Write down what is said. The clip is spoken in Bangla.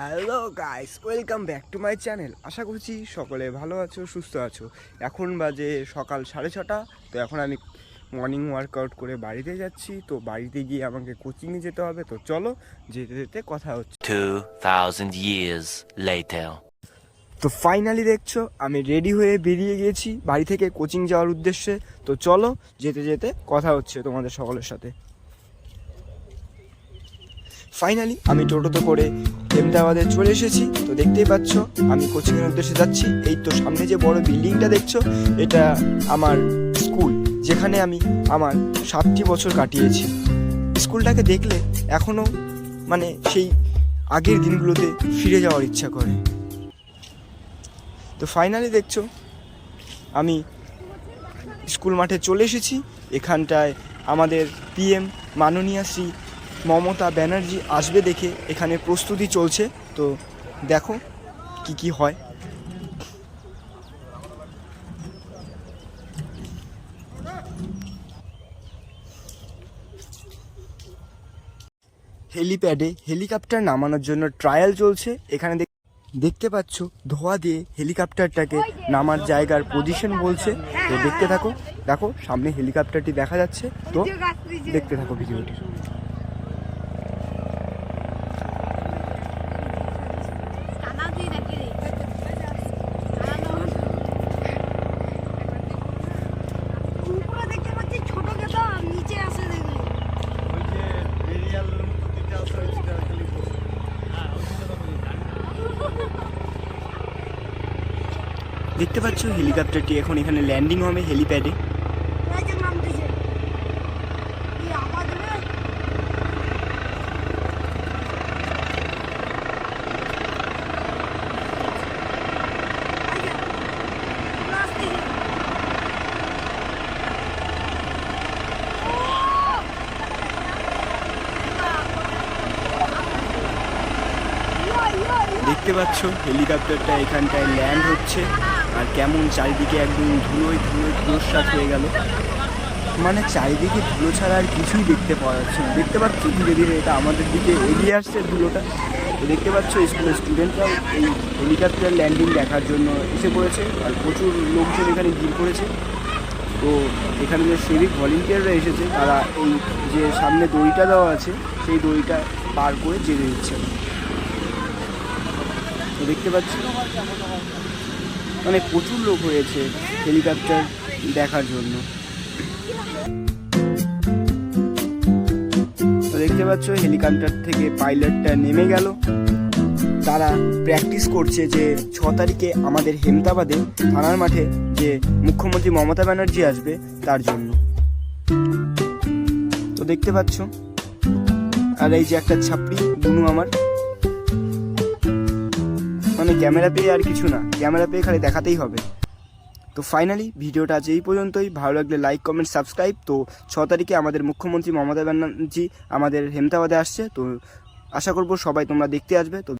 Hello guys, welcome back to my channel. আশা করছি সকলে ভালো আছো, সুস্থ আছো। এখন বাজে সকাল 6:30। তো এখন আমি মর্নিং ওয়ার্কআউট করে বাড়িতে যাচ্ছি। তো বাড়িতে গিয়ে আমাকে কোচিংয়ে যেতে হবে। তো চলো, যেতে যেতে কথা হচ্ছে। 2000 years later. তো ফাইনালি দেখছো আমি রেডি হয়ে বেরিয়ে গেছি বাড়ি থেকে কোচিং যাওয়ার উদ্দেশ্যে। তো চলো, যেতে যেতে কথা হচ্ছে তোমাদের সকলের সাথে। ফাইনালি আমি টোটোতে করে আহমেদাবাদে চলে এসেছি। তো দেখতেই পাচ্ছ আমি কোচিংয়ের উদ্দেশ্যে যাচ্ছি। এই তো সামনে যে বড় বিল্ডিংটা দেখছো, এটা আমার স্কুল, যেখানে আমি আমার 7টি বছর কাটিয়েছি। স্কুলটাকে দেখলে এখনও সেই আগের দিনগুলোতে ফিরে যাওয়ার ইচ্ছা করে। তো ফাইনালি দেখছো আমি স্কুল মাঠে চলে এসেছি। এখানটায় আমাদের পিএম মাননীয়া শ্রী মমতা ব্যানার্জি আসবে দেখে এখানে প্রস্তুতি চলছে। তো দেখো কি কি হয়। হেলিপ্যাডে হেলিকপ্টার নামানোর জন্য ট্রায়াল চলছে। এখানে দেখতে পাচ্ছ ধোঁয়া দিয়ে হেলিকপ্টারটাকে নামার জায়গার পজিশন বলছে। তো দেখতে থাকো, দেখো সামনে হেলিকপ্টারটি দেখা যাচ্ছে। তো দেখতে থাকো ভিডিওটি। দেখতে পাচ্ছ হেলিকপ্টারটি এখন এখানে ল্যান্ডিং হবে হেলিপ্যাডে। দেখতে পাচ্ছ হেলিকপ্টারটা এখানটায় ল্যান্ড হচ্ছে, আর কেমন চারিদিকে একদম ধুলোসাৎ হয়ে গেল। চারিদিকে ধুলো ছাড়া আর কিছুই দেখতে পাওয়া যাচ্ছে না। দেখতে পাচ্ছ ধীরে ধীরে এটা আমাদের দিকে এগিয়ে আসছে ধুলোটা। তো দেখতে পাচ্ছ স্কুলের স্টুডেন্টরাও এই হেলিকপ্টার ল্যান্ডিং দেখার জন্য এসে পড়েছে, আর প্রচুর লোকজন এখানে ভিড় করেছে। তো এখানে যে সিভিক ভলেন্টিয়াররা এসেছে, তারা এই যে সামনে দড়িটা দেওয়া আছে সেই দড়িটা পার করে যেতে দিচ্ছে। তো দেখতে পাচ্ছি প্রচুর লোক হয়েছে হেলিকপ্টার দেখার জন্য। তো দেখতে পাচ্ছ হেলিকপ্টার থেকে পাইলটটা নেমে গেল। তারা প্র্যাকটিস করছে যে 6 তারিখে আমাদের আহমেদাবাদে থানার মাঠে যে মুখ্যমন্ত্রী মমতা ব্যানার্জি আসবে তার জন্য। তো দেখতে পাচ্ছ, আর এই যে একটা ছাপড়ি দুনু আমার, ক্যামেরা পেয়ে আর কিছু না, ক্যামেরা পেয়ে খালি দেখাতেই হবে। তো ফাইনালি ভিডিওটা আজ এই পর্যন্তই। ভালো লাগলে লাইক, কমেন্ট, সাবস্ক্রাইব। তো 6 তারিখে আমাদের মুখ্যমন্ত্রী মমতা ব্যানার্জি আমাদের আহমেদাবাদে আসছে। তো আশা করবো সবাই তোমরা দেখতে আসবে। তো